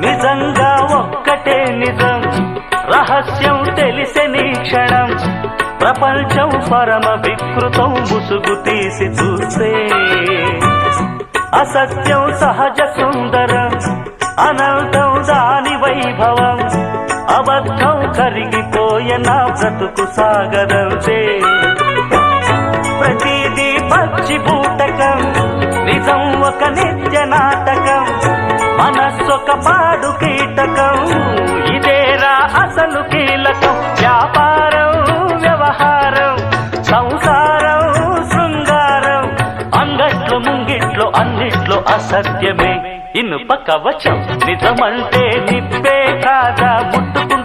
నిజంగా ఒక్కటే నిజం, రహస్యం తెలిసెని క్షణం, ప్రపంచం పరమ వికృతం ముసుగు తీసి చూస్తే. అసత్యం సహజ సుందరం, అనంతం దాని వైభవం, అబద్ధం కరిగిపోయే నా బ్రతుకు సాగదంతే. ప్రతిదీ పచ్చి బూటకం, నిజం ఒక నిత్య నాటకం, మనస్సొక పాడు కీటకం, ఇదేరా అసలు కీలకం. వ్యాపారం వ్యవహారం, సంసారం శృంగారం, అంగట్లో ముంగిట్లో అన్నిట్లో అసత్యమే ఇనుప కవచం. నిజమంటే నిప్పే కాదా, ముట్టుకుంటే